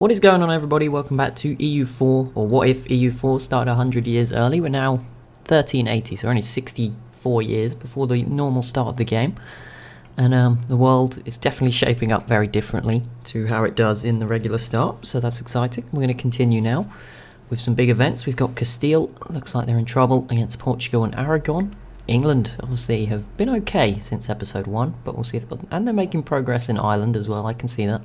What is going on, everybody? Welcome back to EU4, or what if EU4 started 100 years early? We're now 1380, so only 64 years before the normal start of the game. And the world is definitely shaping up very differently to how it does in the regular start, so that's exciting. We're going to continue now with some big events. We've got Castile, looks like they're in trouble against Portugal and Aragon. England, obviously, have been okay since episode 1, but we'll see if... And they're making progress in Ireland as well, I can see that.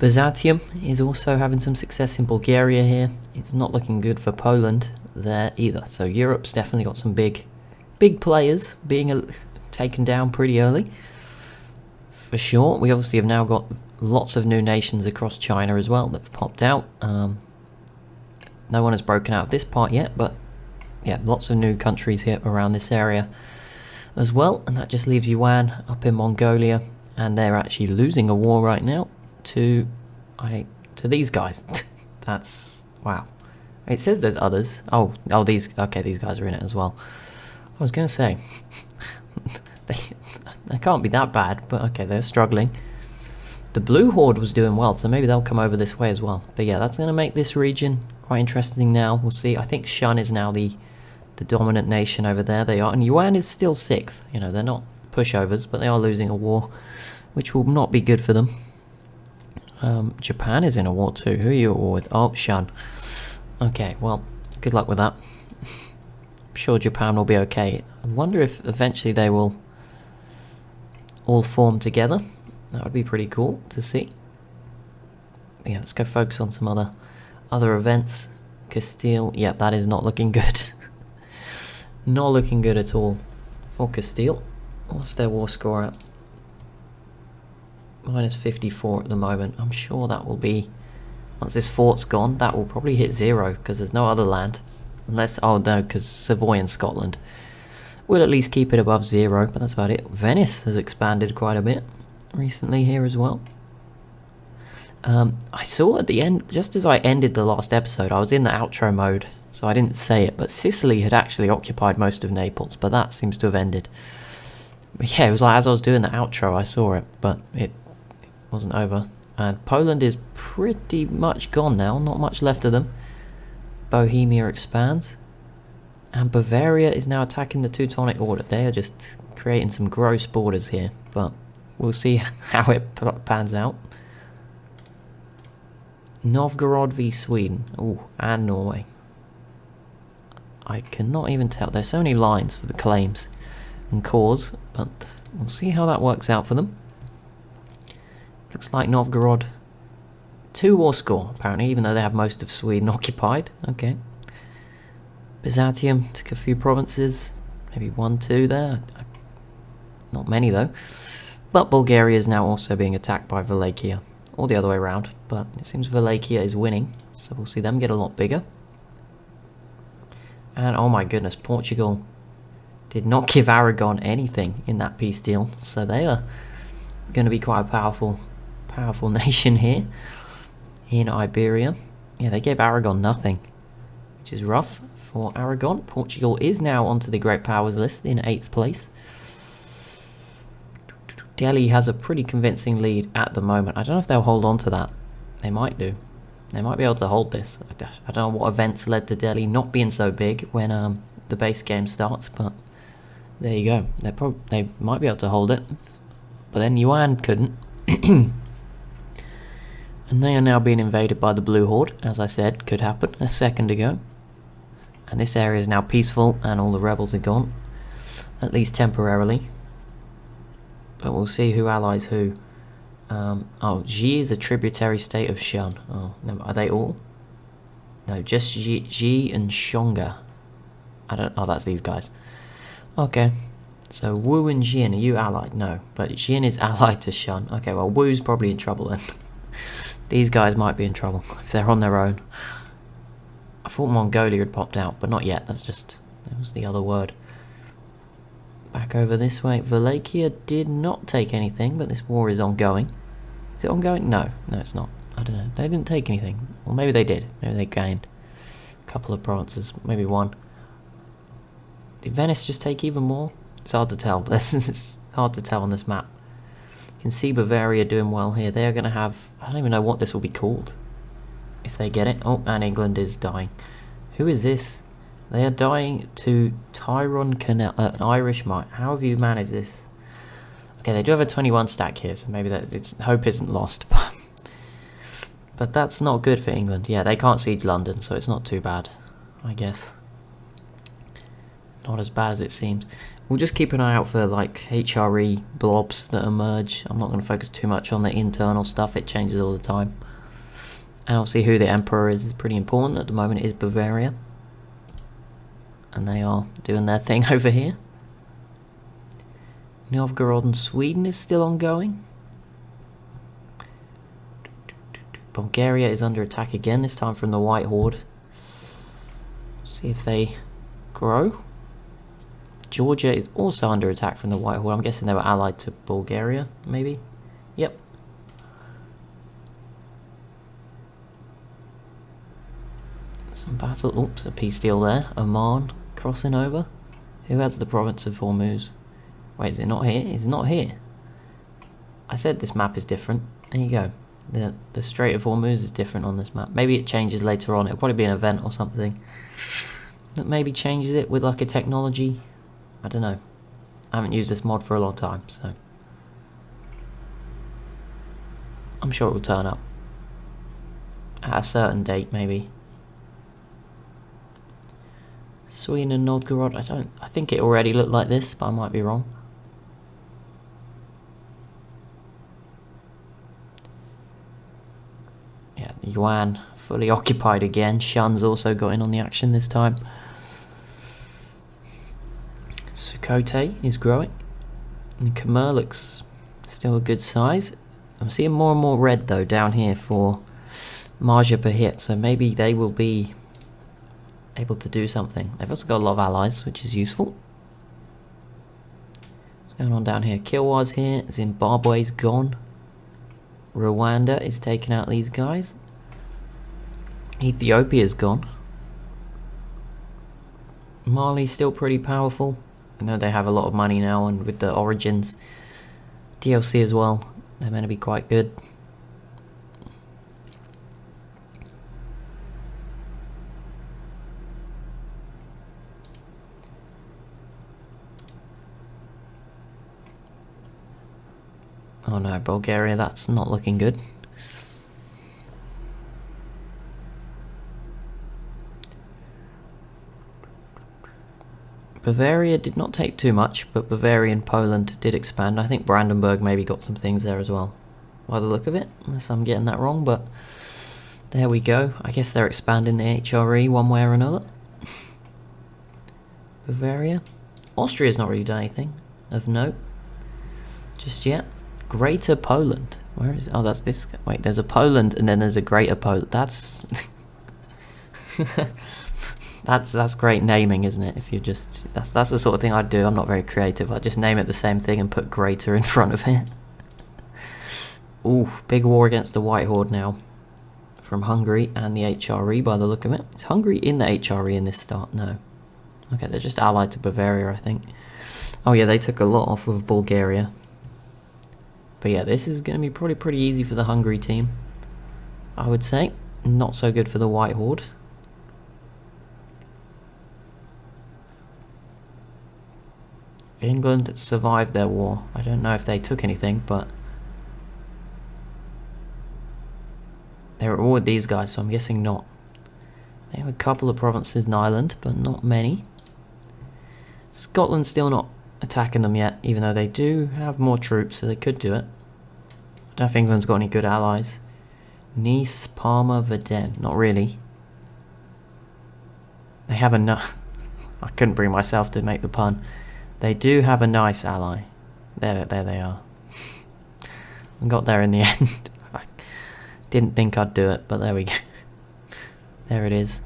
Byzantium is also having some success in Bulgaria here. It's not looking good for Poland there either. So Europe's definitely got some big players being taken down pretty early. For sure. We obviously have now got lots of new nations across China as well that have popped out. No one has broken out of this part yet, but yeah, lots of new countries here around this area as well. And that just leaves Yuan up in Mongolia. And they're actually losing a war right now to these guys. That's wow. It says there's others. Oh, these guys are in it as well. I was gonna say they can't be that bad, but okay, they're struggling. The Blue Horde was doing well, so maybe they'll come over this way as well. But yeah, that's gonna make this region quite interesting now. We'll see. I think Shun is now the dominant nation over there. They are, and Yuan is still 6th. You know, they're not pushovers, but they are losing a war, which will not be good for them. Japan is in a war too. Who are you at war with? Oh, Shun. Okay, well, good luck with that. I'm sure Japan will be okay. I wonder if eventually they will all form together. That would be pretty cool to see. But yeah, let's go focus on some other events. Castile, yep, that is not looking good. Not looking good at all for Castile. What's their war score at? Minus 54 at the moment. I'm sure that will be, once this fort's gone, that will probably hit 0 because there's no other land. Unless, oh no, because Savoy and Scotland will at least keep it above 0, but that's about it. Venice has expanded quite a bit recently here as well. I saw at the end, just as I ended the last episode, I was in the outro mode, so I didn't say it, but Sicily had actually occupied most of Naples, but that seems to have ended. But yeah, it was like as I was doing the outro, I saw it, but it wasn't over. And Poland is pretty much gone now, not much left of them. Bohemia expands. And Bavaria is now attacking the Teutonic Order. They are just creating some gross borders here, but we'll see how it pans out. Novgorod v Sweden. Oh, and Norway. I cannot even tell. There's so many lines for the claims and cause, but we'll see how that works out for them. Looks like Novgorod 2 war score, apparently, even though they have most of Sweden occupied. Okay. Byzantium took a few provinces, maybe 1, 2 there. Not many though. But Bulgaria is now also being attacked by Wallachia, or the other way around. But it seems Wallachia is winning, so we'll see them get a lot bigger. And oh my goodness, Portugal did not give Aragon anything in that peace deal, so they are going to be quite a powerful nation here in Iberia. Yeah, they gave Aragon nothing, which is rough for Aragon. Portugal is now onto the Great Powers list in 8th place. Delhi has a pretty convincing lead at the moment. I don't know if they'll hold on to that. They might do. They might be able to hold this. I don't know what events led to Delhi not being so big when the base game starts, but there you go. They might be able to hold it. But then Yuan couldn't. And they are now being invaded by the Blue Horde, as I said, could happen a second ago. And this area is now peaceful and all the rebels are gone. At least temporarily. But we'll see who allies who. Oh, Ji is a tributary state of Shun. Oh, no, are they all? No, just Ji and Shonga. Oh, that's these guys. Okay. So Wu and Jin, are you allied? No, but Jin is allied to Shun. Okay, well Wu's probably in trouble then. These guys might be in trouble if they're on their own. I thought Mongolia had popped out, but not yet. That was the other word. Back over this way. Wallachia did not take anything, but this war is ongoing. Is it ongoing? No, it's not. I don't know. They didn't take anything. Well, maybe they did. Maybe they gained a couple of provinces, maybe 1. Did Venice just take even more? It's hard to tell. It's hard to tell on this map. You can see Bavaria doing well here. They are going to have... I don't even know what this will be called. they get it. Oh, and England is dying. Who is this? They are dying to Tyrone Canel, an Irish mite. How have you managed this? Okay, they do have a 21 stack here, so maybe that hope isn't lost. But that's not good for England. Yeah, they can't siege London, so it's not too bad, I guess. Not as bad as it seems. We'll just keep an eye out for like HRE blobs that emerge. I'm not going to focus too much on the internal stuff. It changes all the time. And I'll see who the emperor is pretty important. At the moment it is Bavaria. And they are doing their thing over here. Novgorod and Sweden is still ongoing. Bulgaria is under attack again, this time from the White Horde. See if they grow. Georgia is also under attack from the White Horde. I'm guessing they were allied to Bulgaria, maybe? Yep. Some battle. Oops, a peace deal there. Oman crossing over. Who has the province of Hormuz? Wait, is it not here? Is it not here? I said this map is different. There you go. The Strait of Hormuz is different on this map. Maybe it changes later on. It'll probably be an event or something that maybe changes it with like a technology. I don't know. I haven't used this mod for a long time, so I'm sure it will turn up at a certain date, maybe. Sweden and Novgorod. I think it already looked like this, but I might be wrong. Yeah, Yuan fully occupied again. Shun's also got in on the action this time. Sukhote is growing. And Khmer looks still a good size. I'm seeing more and more red though down here for margin per hit, so maybe they will be able to do something. They've also got a lot of allies, which is useful. What's going on down here? Kilwa's here. Zimbabwe's gone. Rwanda is taking out these guys. Ethiopia's gone. Mali's still pretty powerful. I know they have a lot of money now, and with the Origins DLC as well, they're meant to be quite good. Oh no, Bulgaria, that's not looking good. Bavaria did not take too much, but Bavarian Poland did expand. I think Brandenburg maybe got some things there as well, by the look of it, unless I'm getting that wrong, but there we go. I guess they're expanding the HRE one way or another. Bavaria. Austria's not really done anything of note just yet. Greater Poland. Where is it? Oh, that's this. Wait, there's a Poland and then there's a Greater Poland. That's that's great naming, isn't it? If you just that's the sort of thing I'd do. I'm not very creative. I'd just name it the same thing and put Greater in front of it. Ooh, big war against the White Horde now from Hungary and the HRE by the look of it. Is Hungary in the HRE in this start? No. Okay, they're just allied to Bavaria, I think. Oh yeah, they took a lot off of Bulgaria. But yeah, this is going to be probably pretty easy for the Hungary team, I would say. Not so good for the White Horde. England survived their war. I don't know if they took anything, but they were all with these guys, so I'm guessing not. They have a couple of provinces in Ireland, but not many. Scotland's still not attacking them yet, even though they do have more troops, so they could do it. I don't know if England's got any good allies. Nice, Parma, Verden. Not really. They have enough. I couldn't bring myself to make the pun. They do have a nice ally. There they are. I got there in the end. I didn't think I'd do it, but there we go. There it is.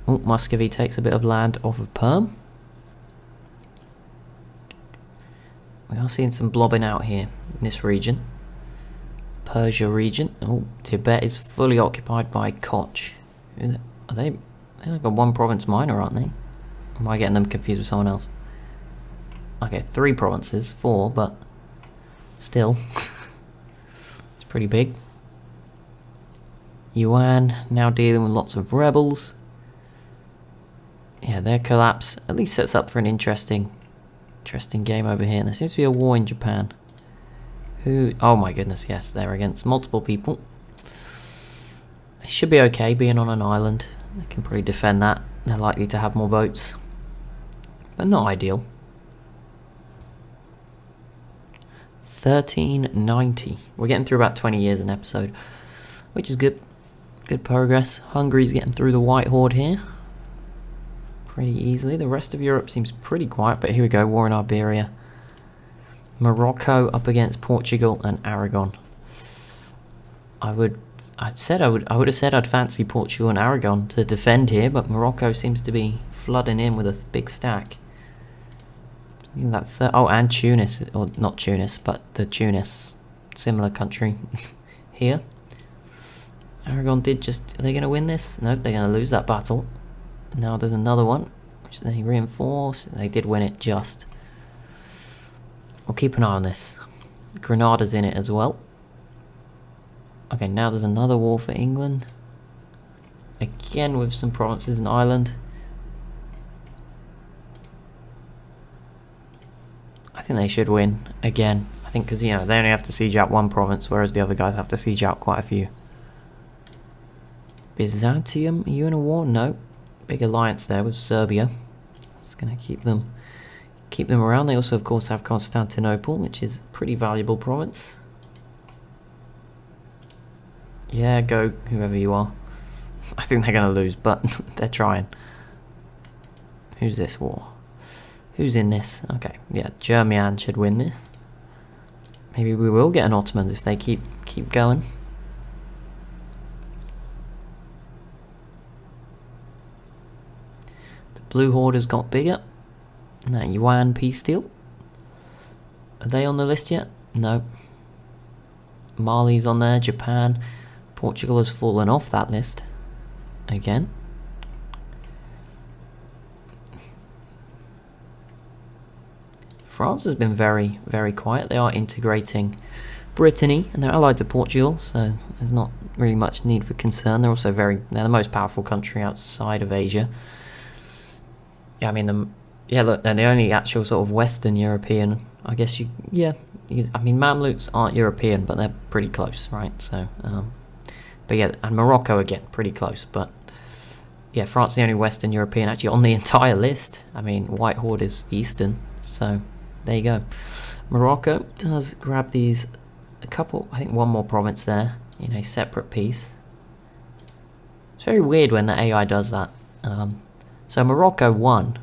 Oh, Muscovy takes a bit of land off of Perm. We are seeing some blobbing out here in this region. Persia region. Oh, Tibet is fully occupied by Koch. Are they? They're like a one province minor, aren't they? Or am I getting them confused with someone else? Okay, 3 provinces, 4, but still. It's pretty big. Yuan now dealing with lots of rebels. Yeah, their collapse at least sets up for an interesting game over here. There seems to be a war in Japan. Who? Oh my goodness, yes, they're against multiple people. They should be okay being on an island. They can probably defend that. They're likely to have more boats, but not ideal. 1390. We're getting through about 20 years an episode, which is good. Good progress. Hungary's getting through the White Horde here pretty easily. The rest of Europe seems pretty quiet, but here we go. War in Iberia. Morocco up against Portugal and Aragon. I would have said I'd fancy Portugal and Aragon to defend here, but Morocco seems to be flooding in with a big stack. Oh, and Tunis, or not Tunis, but the Tunis, similar country here. Aragon did just... Are they going to win this? Nope, they're going to lose that battle. Now there's another one, which they reinforce. They did win it just. We'll keep an eye on this. Grenada's in it as well. Okay, now there's another war for England. Again with some provinces in Ireland. I think they should win again. I think because, you know, they only have to siege out one province, whereas the other guys have to siege out quite a few. Byzantium, are you in a war? No. Big alliance there with Serbia. It's going to keep them around. They also, of course, have Constantinople, which is a pretty valuable province. Yeah, go whoever you are. I think they're going to lose, but they're trying. Who's this war? Who's in this? Okay, yeah, Germian should win this. Maybe we will get an Ottomans if they keep going. The Blue Horde has got bigger. And that Yuan peace deal. Are they on the list yet? No. Mali's on there, Japan. Portugal has fallen off that list. Again. France has been very, very quiet. They are integrating Brittany, and they're allied to Portugal, so there's not really much need for concern. They're also they're the most powerful country outside of Asia. Yeah, I mean, look, they're the only actual sort of Western European, I guess I mean, Mamluks aren't European, but they're pretty close, right? So, but yeah, and Morocco again, pretty close, but yeah, France is the only Western European actually on the entire list. I mean, White Horde is Eastern, so there you go. Morocco does grab a couple, I think one more province there in a separate piece. It's very weird when the AI does that. So Morocco won,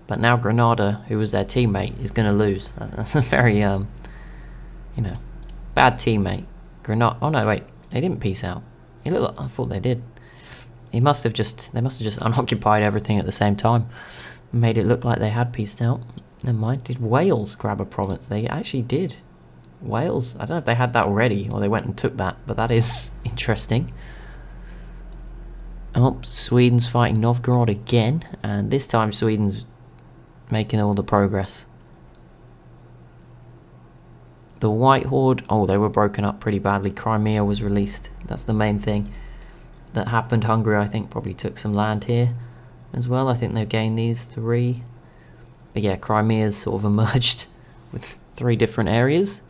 but now Grenada, who was their teammate, is going to lose. That's a very, bad teammate. Grenada. Oh no, wait, they didn't peace out. It looked like, I thought they did. They must have just unoccupied everything at the same time, made it look like they had peaced out. Never mind. Did Wales grab a province? They actually did. Wales. I don't know if they had that already or they went and took that, but that is interesting. Oh, Sweden's fighting Novgorod again, and this time Sweden's making all the progress. The White Horde, oh, they were broken up pretty badly. Crimea was released. That's the main thing that happened. Hungary, I think, probably took some land here as well. I think they've gained these 3. But yeah, Crimea's sort of emerged with 3 different areas.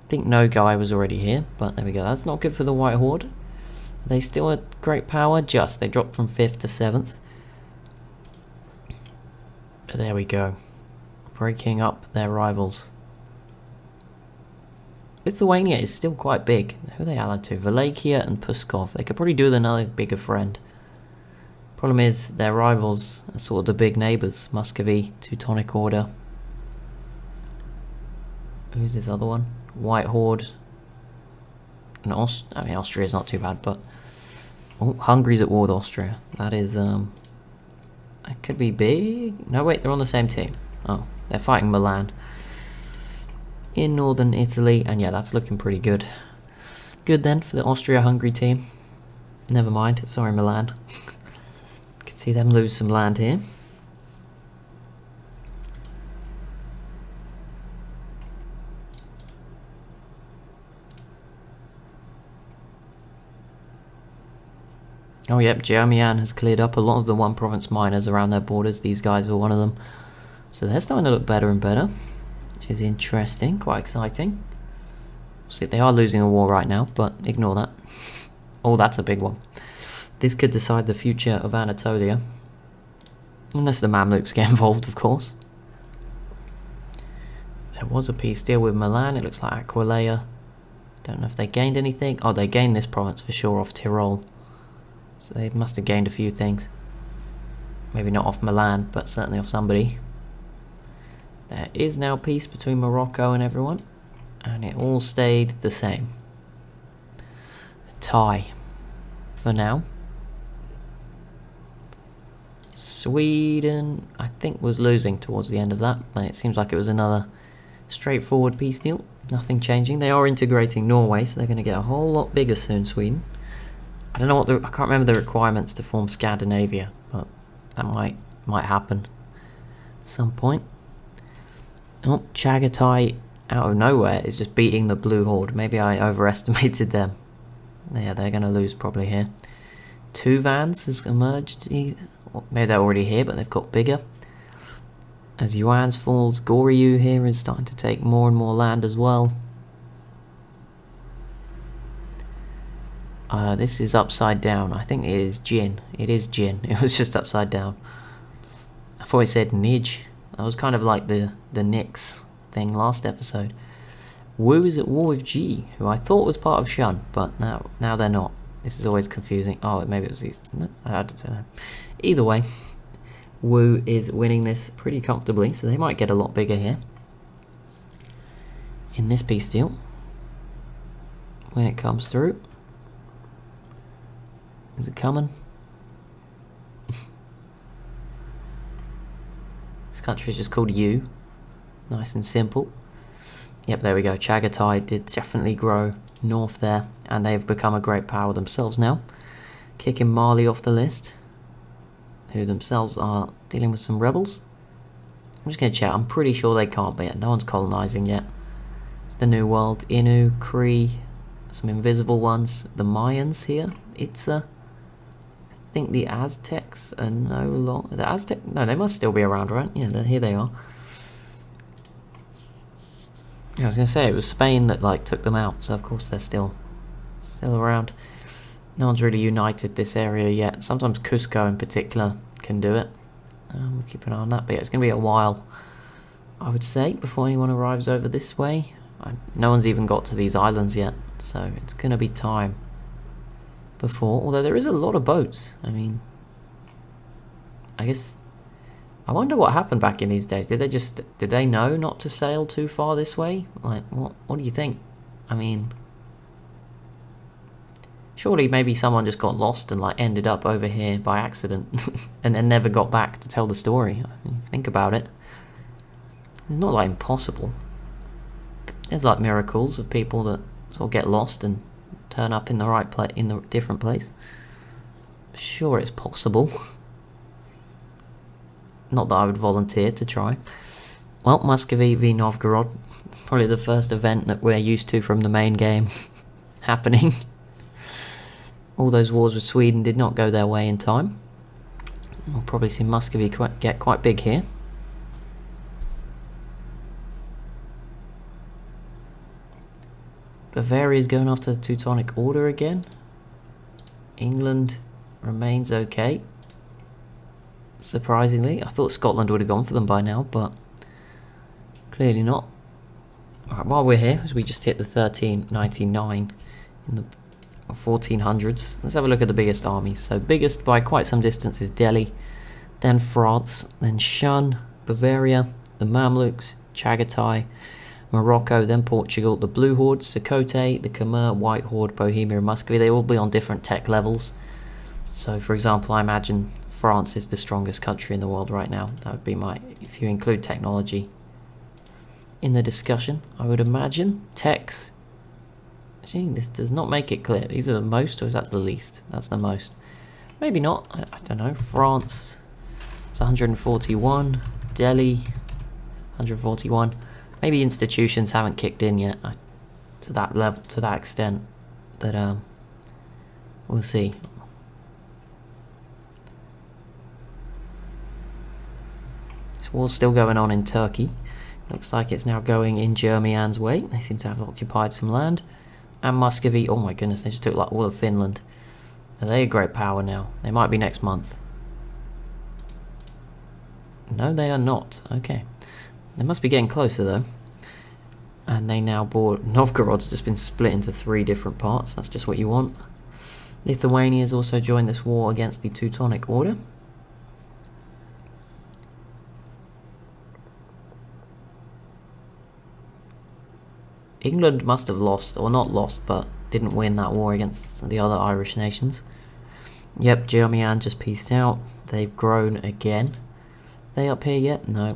I think Nogai was already here, but there we go. That's not good for the White Horde. Are they still a great power? Just. They dropped from 5th to 7th. But there we go. Breaking up their rivals. Lithuania is still quite big. Who are they allied to? Wallachia and Pskov. They could probably do with another bigger friend. Problem is, their rivals are sort of the big neighbours. Muscovy, Teutonic Order. Who's this other one? White Horde. And Austria's not too bad, but... Oh, Hungary's at war with Austria. That is, that could be big. No, wait, they're on the same team. Oh, they're fighting Milan in northern Italy, and yeah, that's looking pretty good. Good then for the Austria-Hungary team. Never mind, sorry Milan. Could see them lose some land here. Oh yep, Jiamian has cleared up a lot of the one province miners around their borders. These guys were one of them. So they're starting to look better and better, which is interesting, quite exciting. See, they are losing a war right now, but ignore that. Oh, that's a big one. This could decide the future of Anatolia. Unless the Mamluks get involved, of course. There was a peace deal with Milan. It looks like Aquileia. Don't know if they gained anything. Oh, they gained this province for sure off Tyrol. So they must have gained a few things. Maybe not off Milan, but certainly off somebody. There is now peace between Morocco and everyone. And it all stayed the same. A tie. For now. Sweden, I think, was losing towards the end of that. But it seems like it was another straightforward peace deal. Nothing changing. They are integrating Norway, so they're going to get a whole lot bigger soon, Sweden. I don't know what I can't remember the requirements to form Scandinavia, but that might happen at some point. Oh, Chagatai out of nowhere is just beating the Blue Horde. Maybe I overestimated them. Yeah, they're going to lose probably here. Tuvans has emerged. Maybe they're already here, but they've got bigger. As Yuan's falls, Goryeo here is starting to take more and more land as well. This is upside down. I think it is Jin. It is Jin. It was just upside down. I thought it said Nij. That was kind of like the Nyx thing last episode. Wu is at war with G, who I thought was part of Shun, but now they're not. This is always confusing. Oh, maybe it was these. No, I don't know. Either way, Wu is winning this pretty comfortably, so they might get a lot bigger here in this peace deal when it comes through. Is it coming? This country is just called U. Nice and simple. Yep, there we go. Chagatai did definitely grow north there, and they've become a great power themselves now. Kicking Mali off the list, who themselves are dealing with some rebels. I'm just going to check. I'm pretty sure they can't be. No one's colonizing yet. It's the New World. Innu, Cree, some invisible ones. The Mayans here. Itza. I think the Aztecs are no longer... The Aztec... No, they must still be around, right? Yeah, here they are. I was going to say, it was Spain that took them out, so of course they're still around. No one's really united this area yet. Sometimes Cusco in particular can do it. We'll keep an eye on that, but yeah, it's going to be a while, I would say, before anyone arrives over this way. No one's even got to these islands yet, so it's going to be time before. Although there is a lot of boats. I mean, I guess... I wonder what happened back in these days. Did they know not to sail too far this way? What do you think? I mean, surely maybe someone just got lost and ended up over here by accident and then never got back to tell the story. Think about it. It's not impossible. There's miracles of people that sort of get lost and turn up in the right place, in the different place. Sure, it's possible. Not that I would volunteer to try. Well, Muscovy v Novgorod. It's probably the first event that we're used to from the main game happening. All those wars with Sweden did not go their way in time. We'll probably see Muscovy get quite big here. Bavaria's going after the Teutonic Order again. England remains okay. Surprisingly, I thought Scotland would have gone for them by now, but clearly not. Alright, while we're here, as we just hit the 1399 in the 1400s, let's have a look at the biggest armies. So biggest by quite some distance is Delhi, then France, then Shun, Bavaria, the Mamluks, Chagatai, Morocco, then Portugal, the Blue Horde, Sukhothai, the Khmer, White Horde, Bohemia and Muscovy. They will be on different tech levels. So for example, I imagine France is the strongest country in the world right now. That would be if you include technology in the discussion, I would imagine. Techs. Actually, this does not make it clear. These are the most, or is that the least? That's the most. Maybe not. I don't know. France, it's 141. Delhi, 141. Maybe institutions haven't kicked in yet to that level, to that extent. That we'll see. war's still going on in Turkey. Looks like it's now going in Germian's way. They seem to have occupied some land. And Muscovy, oh my goodness, they just took like all of Finland. Are they a great power now? They might be next month. No, they are not. Okay. They must be getting closer though. And they now bought... Novgorod's just been split into 3 different parts. That's just what you want. Lithuania has also joined this war against the Teutonic Order. England must have lost, or not lost, but didn't win that war against the other Irish nations. Yep, Germian just peaced out. They've grown again. They up here yet? No.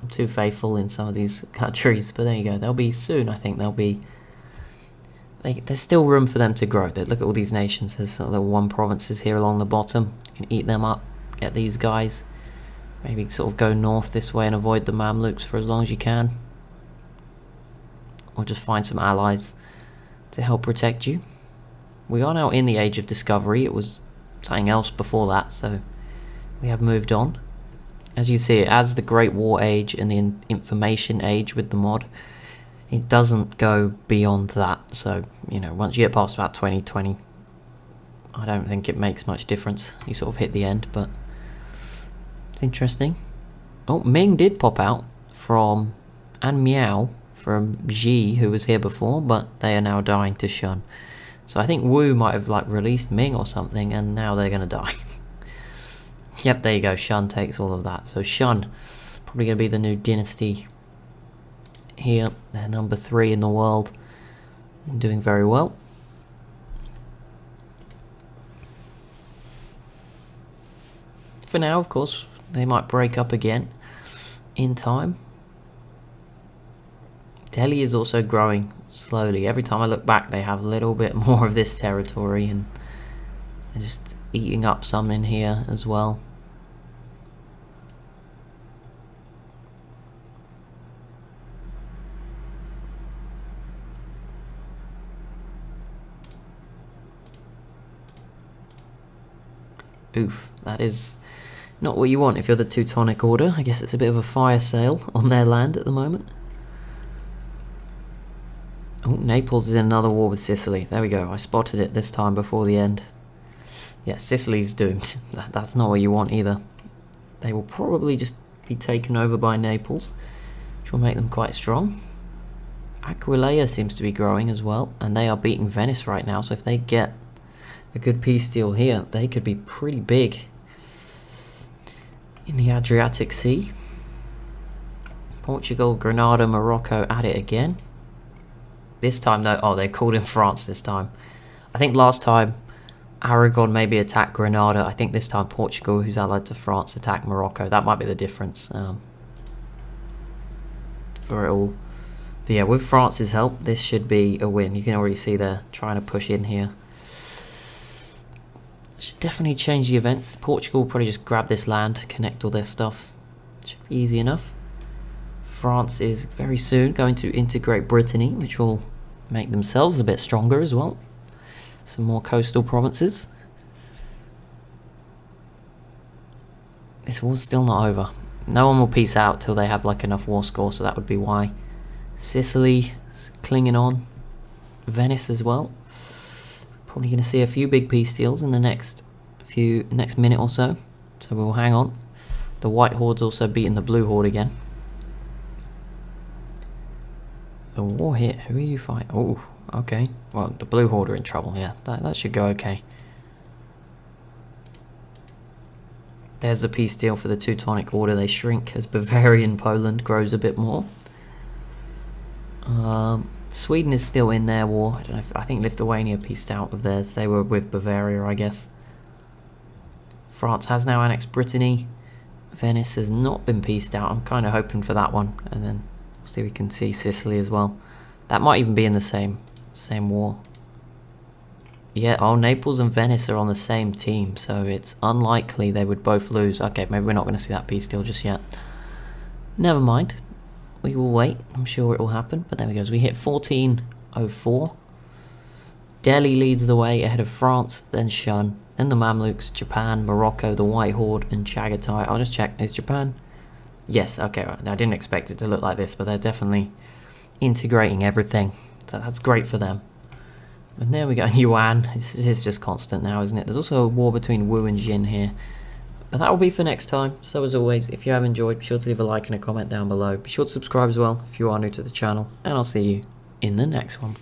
I'm too faithful in some of these countries, but there you go. They'll be soon, I think. They'll be... there's still room for them to grow. Look at all these nations. There's sort of the 1 provinces here along the bottom. You can eat them up, get these guys. Maybe sort of go north this way and avoid the Mamluks for as long as you can. Or just find some allies to help protect you. We are now in the Age of Discovery. It was something else before that, so we have moved on. As you see, as the Great War Age and the Information Age with the mod, it doesn't go beyond that. So, you know, once you get past about 2020, I don't think it makes much difference. You sort of hit the end, but it's interesting. Oh, Ming did pop out from, and Miao from Xi, who was here before, but they are now dying to Shun. So I think Wu might have like released Ming or something, and now they're gonna die. Yep, there you go. Shun takes all of that. So Shun, probably gonna be the new dynasty here. They're number 3 in the world, doing very well. For now, of course, they might break up again in time. Delhi is also growing slowly. Every time I look back, they have a little bit more of this territory, and they're just eating up some in here as well. Oof, that is not what you want if you're the Teutonic Order. I guess it's a bit of a fire sale on their land at the moment. Oh, Naples is in another war with Sicily. There we go. I spotted it this time before the end. Yeah, Sicily's doomed. That's not what you want either. They will probably just be taken over by Naples, which will make them quite strong. Aquileia seems to be growing as well, and they are beating Venice right now, so if they get a good peace deal here, they could be pretty big in the Adriatic Sea. Portugal, Granada, Morocco at it again. This time though, oh, they called in France this time. I think last time Aragon maybe attacked Granada. I think this time Portugal, who's allied to France, attacked Morocco. That might be the difference for it all. But yeah, with France's help, this should be a win. You can already see they're trying to push in here. Should definitely change the events. Portugal will probably just grab this land, connect all their stuff. Should be easy enough. France is very soon going to integrate Brittany, which will make themselves a bit stronger as well. Some more coastal provinces. This war's still not over. No one will peace out till they have like enough war score, so that would be why. Sicily is clinging on. Venice as well. Probably going to see a few big peace deals in the next minute or so. So we'll hang on. The White Horde's also beating the Blue Horde again. The war hit. Who are you fighting? Oh, okay. Well, the Blue Horde are in trouble. Yeah, that should go okay. There's a peace deal for the Teutonic Order. They shrink as Bavarian Poland grows a bit more. Sweden is still in their war. I don't know. I think Lithuania pieced out of theirs. They were with Bavaria, I guess. France has now annexed Brittany. Venice has not been pieced out. I'm kind of hoping for that one, and then we'll see if we can see Sicily as well. That might even be in the same war. Yeah. Oh, Naples and Venice are on the same team, so it's unlikely they would both lose. Okay, maybe we're not going to see that peace deal just yet. Never mind. We will wait. I'm sure it will happen. But there we go. So we hit 1404. Delhi leads the way ahead of France, then Shun, then the Mamluks, Japan, Morocco, the White Horde, and Chagatai. I'll just check. Is Japan? Yes, okay, right. I didn't expect it to look like this, but they're definitely integrating everything. So that's great for them. And there we go, Yuan. This is just constant now, isn't it? There's also a war between Wu and Jin here. But that will be for next time. So as always, if you have enjoyed, be sure to leave a like and a comment down below. Be sure to subscribe as well if you are new to the channel. And I'll see you in the next one.